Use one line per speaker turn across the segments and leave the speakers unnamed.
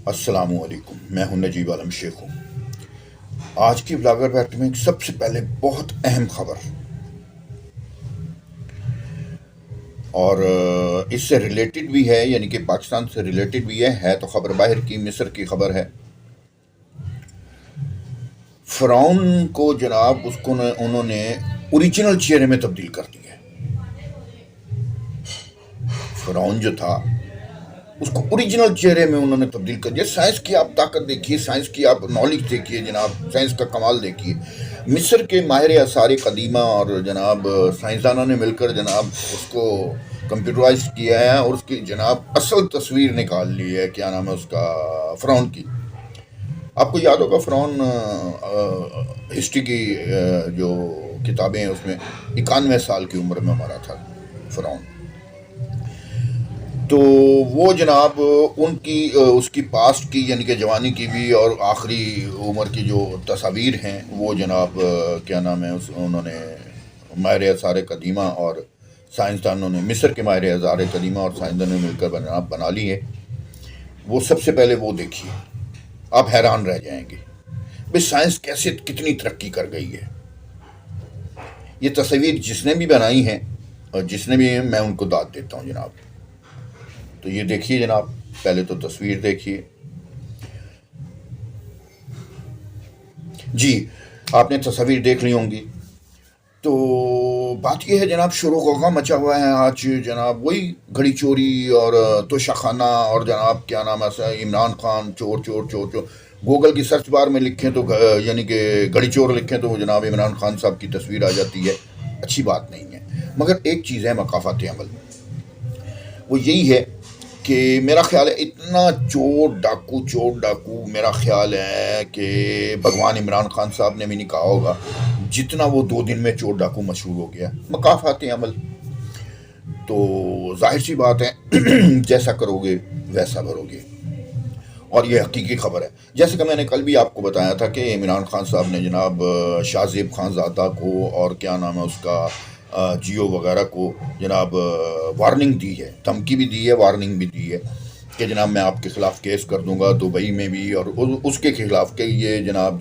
अस्सलामु अलैकुम। मैं हूं नजीब आलम शेख हूं। आज की ब्लॉगर बैठ में सबसे पहले बहुत अहम खबर और इससे रिलेटेड भी है, यानी कि पाकिस्तान से रिलेटेड भी है तो खबर बाहर की, मिस्र की खबर है। फ़िरौन को जनाब उन्होंने ओरिजिनल चेहरे में तब्दील कर दिया है। फ़िरौन जो था उसको ओरिजिनल चेहरे में उन्होंने तब्दील कर दिया। साइंस की आप ताकत देखिए, साइंस की आप नॉलेज देखिए जनाब, साइंस का कमाल देखिए। मिस्र के माहिर आसार कदीमा और जनाब साइंसदानों ने मिलकर जनाब उसको कंप्यूटराइज किया है और उसकी जनाब असल तस्वीर निकाल ली है। क्या नाम है उसका, फ़िरौन की। आपको याद होगा फ़िरौन हिस्ट्री की जो किताबें हैं उसमें 91 साल की उम्र में मरा था फ़िरौन। तो वो जनाब उनकी उसकी पास्ट की यानी कि जवानी की भी और आखिरी उम्र की जो तस्वीर हैं वो जनाब क्या नाम है उन्होंने माहिर आसार कदीमा और साइंसदानों ने, मिस्र के माहिर आसार कदीमा और साइंसदानों ने मिलकर जनाब बना ली है। वो सबसे पहले वो देखिए, आप हैरान रह जाएंगे भाई साइंस कैसे कितनी तरक्की कर गई है। ये तस्वीर जिसने भी बनाई है और जिसने भी, मैं उनको दाद देता हूँ जनाब। तो ये देखिए जनाब, पहले तो तस्वीर देखिए जी, आपने तस्वीर देख ली होंगी। तो बात यह है जनाब, शोर गौगा मचा हुआ है आज जनाब, वही घड़ी चोरी और तोशाखाना और जनाब क्या नाम है इमरान खान चोर चोर चोर चोर। गूगल की सर्च बार में लिखें तो यानी कि घड़ी चोर लिखें तो जनाब इमरान खान साहब की तस्वीर आ जाती है। अच्छी बात नहीं है, मगर एक चीज़ है मकाफात अमल, वो यही है कि मेरा ख्याल है इतना चोर डाकू मेरा ख्याल है कि भगवान इमरान खान साहब ने भी नहीं कहा होगा जितना वो 2 दिन में चोर डाकू मशहूर हो गया। मकाफात अमल तो जाहिर सी बात है जैसा करोगे वैसा भरोगे। और ये हकीकी खबर है, जैसे कि मैंने कल भी आपको बताया था कि इमरान खान साहब ने जनाब शाहजेब खानज़ादा को और क्या नाम है उसका जियो वगैरह को जनाब वार्निंग दी है, धमकी भी दी है, वार्निंग भी दी है कि जनाब मैं आपके ख़िलाफ़ केस कर दूंगा दुबई में भी और उसके ख़िलाफ़ के ये जनाब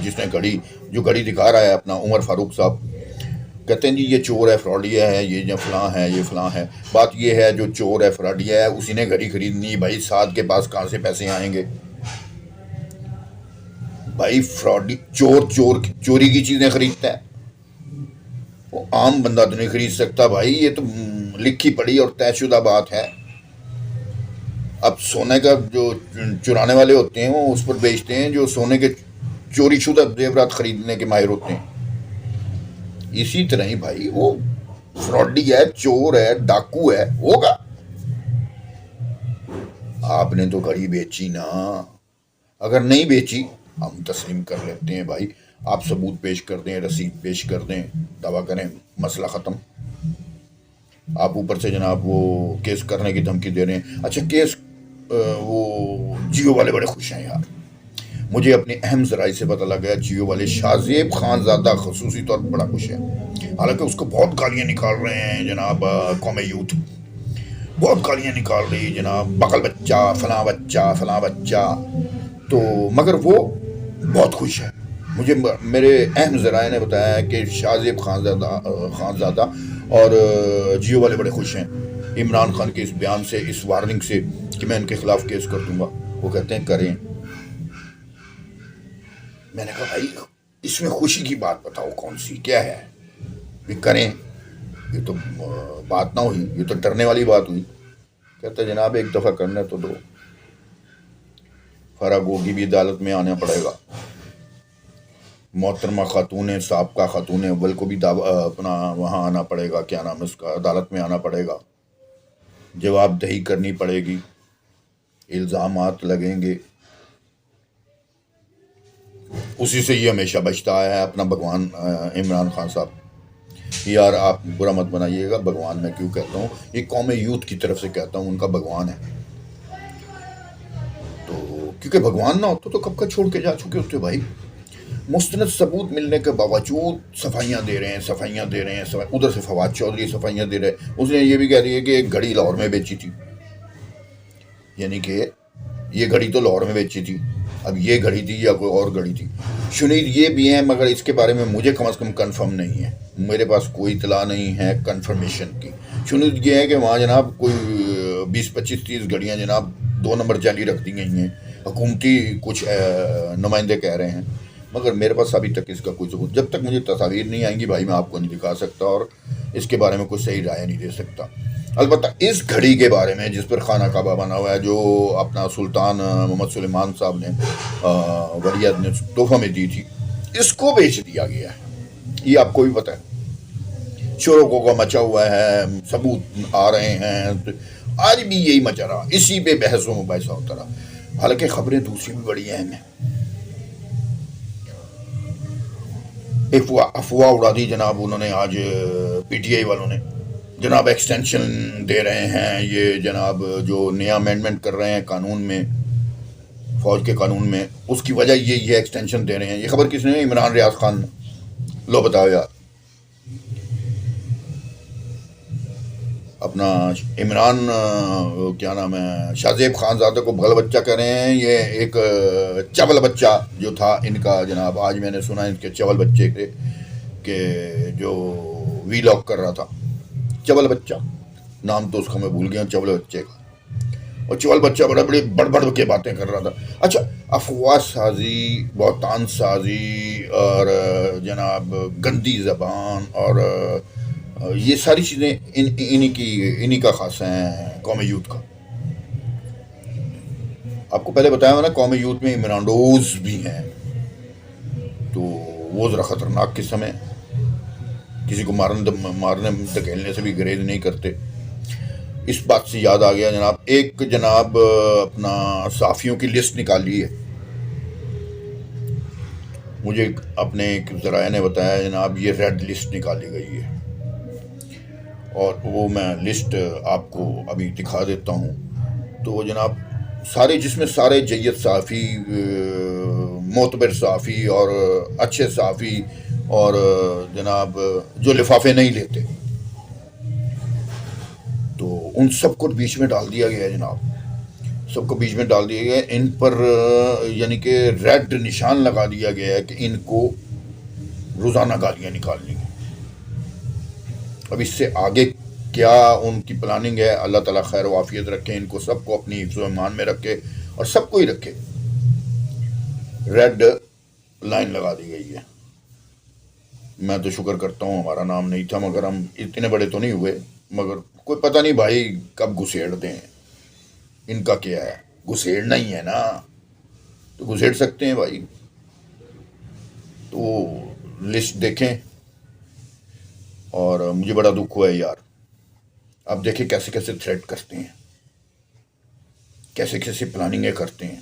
जिसने घड़ी दिखा रहा है अपना उमर फ़ारूक साहब, कहते हैं जी ये चोर है, फ्रॉडिया है, ये जो फलां है, ये फलां है। बात ये है जो चोर है, फ्रॉडिया है, उसी ने घड़ी खरीदनी। भाई साद के पास कहाँ से पैसे आएंगे भाई? फ्रॉडी चोर चोरी की चीज़ें खरीदता है, वो आम बंदा तो नहीं खरीद सकता भाई। ये तो लिखी पड़ी और तयशुदा बात है। अब सोने का जो चुराने वाले होते हैं वो उस पर बेचते हैं जो सोने के चोरी शुदा जेवरात खरीदने के माहिर होते हैं। इसी तरह ही भाई वो फ्रॉडी है, चोर है, डाकू है, होगा। आपने तो घड़ी बेची ना, अगर नहीं बेची हम तस्लीम कर लेते हैं भाई। आप सबूत पेश कर दें, रसीद पेश कर दें, दावा करें, मसला ख़त्म। आप ऊपर से जनाब वो केस करने की धमकी दे रहे हैं। अच्छा केस वो जियो वाले बड़े खुश हैं यार, मुझे अपने अहम ज़राए से पता लगा जियो वाले शाहजेब खानज़ादा खसूसी तौर पर बड़ा खुश है। हालांकि उसको बहुत गालियाँ निकाल रहे हैं जनाब कौम यूथ, बहुत गालियाँ निकाल रही है जनाब, बकल बच्चा, फलां बच्चा, फलां बच्चा। तो मगर वो बहुत खुश है। मुझे मेरे अहम ज़राए ने बताया है कि शाहजेब खानज़ादा और जियो वाले बड़े खुश हैं इमरान खान के इस बयान से, इस वार्निंग से कि मैं इनके ख़िलाफ़ केस कर दूंगा। वो कहते हैं करें। मैंने कहा भाई इसमें खुशी की बात बताओ कौन सी, क्या है भी करें? ये तो बात ना हुई, ये तो डरने वाली बात हुई। कहते जनाब एक दफ़ा करने तो दो, फरागोगी भी अदालत में आना पड़ेगा, मोहतरमा खातून साबका खातून अव्वल को भी अपना वहाँ आना पड़ेगा, क्या नाम है उसका, अदालत में आना पड़ेगा, जवाबदही करनी पड़ेगी, इल्ज़ामात लगेंगे। उसी से ये हमेशा बचता आया है अपना भगवान इमरान खान साहब। यार आप बुरा मत बनाइएगा, भगवान मैं क्यों कहता हूँ, ये कौम यूथ की तरफ से कहता हूँ, उनका भगवान है। तो क्योंकि भगवान ना होता तो कब का छोड़ के जा चुके होते भाई। मुस्तनद सबूत मिलने के बावजूद सफाइयाँ दे रहे हैं, उधर से फवाद चौधरी सफाइयाँ दे रहे हैं। उसने ये भी कह दिया कि एक घड़ी लाहौर में बेची थी, यानी कि یہ گھڑی تو لاہور میں بیچی تھی، اب یہ گھڑی تھی یا کوئی اور گھڑی تھی. شنید یہ بھی ہیں مگر اس کے بارے میں مجھے کم از کم کنفرم نہیں ہے، میرے پاس کوئی اطلاع نہیں ہے کنفرمیشن کی. شنید یہ ہے کہ وہاں جناب کوئی 20-25-30 گھڑیاں جناب 2 نمبر جعلی رکھ دی گئی ہیں، حکومتی کچھ نمائندے کہہ رہے ہیں، مگر میرے پاس ابھی تک اس کا کوئی ثبوت، جب تک مجھے تصاویر نہیں آئیں گی بھائی میں آپ کو نہیں دکھا سکتا اور اس کے بارے میں کوئی صحیح رائے نہیں دے سکتا. البتہ اس گھڑی کے بارے میں جس پر خانہ کعبہ بنا ہوا ہے، جو اپنا سلطان محمد سلیمان صاحب نے ولیعہد نے تحفہ میں دی تھی، اس کو بیچ دیا گیا ہے. یہ آپ کو بھی پتہ ہے، شوروں کا مچا ہوا ہے، ثبوت آ رہے ہیں، آج بھی یہی مچا رہا، اسی پہ بحث و مباحثہ ہوتا رہا. حالانکہ خبریں دوسری بھی بڑی اہم ہیں. افواہ اڑا دی جناب انہوں نے آج پی ٹی آئی والوں نے، جناب ایکسٹینشن دے رہے ہیں، یہ جناب جو نیا امینڈمنٹ کر رہے ہیں قانون میں، فوج کے قانون میں، اس کی وجہ یہی ہے ایکسٹینشن دے رہے ہیں. یہ خبر کس نے؟ عمران ریاض خان نے. لو بتاؤ یار، اپنا عمران کیا نام ہے، شاہ زیب خان زادہ کو بغل بچہ کہہ رہے ہیں. یہ ایک چول بچہ جو تھا ان کا جناب، آج میں نے سنا ان کے چول بچے کے کہ جو وی لاگ کر رہا تھا، چول بچہ نام تو اس کا میں بھول گیا، چول بچے کا، اور چول بچہ بڑ بڑ کے باتیں کر رہا تھا. اچھا، افواہ سازی، بہتان سازی اور جناب گندی زبان اور یہ ساری چیزیں انہی کا خاصہ ہیں قومی یوتھ کا. آپ کو پہلے بتایا ہوا نا، قومی یوتھ میں عمرانڈوز بھی ہیں، تو وہ ذرا خطرناک قسم ہے، کسی کو مارنے دھکیلنے سے بھی گریز نہیں کرتے. اس بات سے یاد آ گیا جناب، ایک جناب اپنا صحافیوں کی لسٹ نکالی ہے، مجھے اپنے ایک ذرائع نے بتایا جناب، یہ ریڈ لسٹ نکالی گئی ہے، اور وہ میں لسٹ آپ کو ابھی دکھا دیتا ہوں. تو جناب سارے، جس میں سارے جید صحافی، معتبر صحافی اور اچھے صحافی اور جناب جو لفافے نہیں لیتے، تو ان سب کو بیچ میں ڈال دیا گیا ہے جناب، سب کو بیچ میں ڈال دیا گیا ہے. ان پر یعنی کہ ریڈ نشان لگا دیا گیا ہے کہ ان کو روزانہ گالیاں نکالنی ہیں. اب اس سے آگے کیا ان کی پلاننگ ہے، اللہ تعالیٰ خیر و عافیت رکھے، ان کو سب کو اپنی حفظ و ایمان میں رکھے اور سب کو ہی رکھے. ریڈ لائن لگا دی گئی ہے. میں تو شکر کرتا ہوں ہمارا نام نہیں تھا، مگر ہم اتنے بڑے تو نہیں ہوئے، مگر کوئی پتہ نہیں بھائی کب گھسیڑ دیں. ان کا کیا ہے، گھسیڑنا ہی ہے نا، تو گھسیڑ سکتے ہیں بھائی. تو لسٹ دیکھیں، اور مجھے بڑا دکھ ہوا ہے یار. اب دیکھیں کیسے کیسے تھریٹ کرتے ہیں، کیسے کیسے پلاننگیں کرتے ہیں.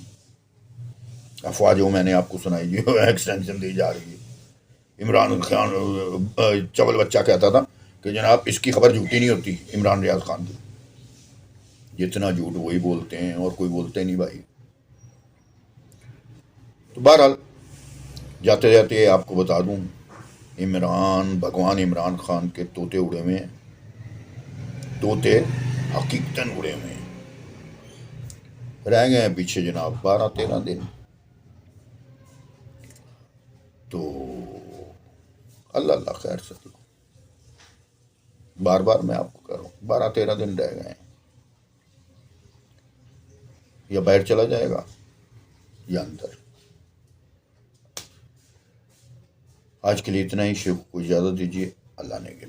افواہ جو میں نے آپ کو سنائی جو ایکسٹینشن دی جا رہی ہے. عمران خان چول بچہ کہتا تھا کہ جناب اس کی خبر جھوٹی نہیں ہوتی، عمران ریاض خان کی. جتنا جھوٹ وہی بولتے ہیں اور کوئی بولتے نہیں بھائی. تو بہرحال جاتے جاتے آپ کو بتا دوں، بھگوان عمران خان کے طوطے اڑے ہوئے ہیں، طوطے حقیقتاً اڑے ہوئے ہیں. رہ گئے ہیں پیچھے جناب 12-13 دن. تو اللہ اللہ خیر سے، بار بار میں آپ کو کہہ رہا ہوں 12-13 دن رہ گئے ہیں. یا باہر چلا جائے گا یا اندر. آج کے لیے اتنا ہی. شیخ کو اجازت دیجیے، اللہ نے کے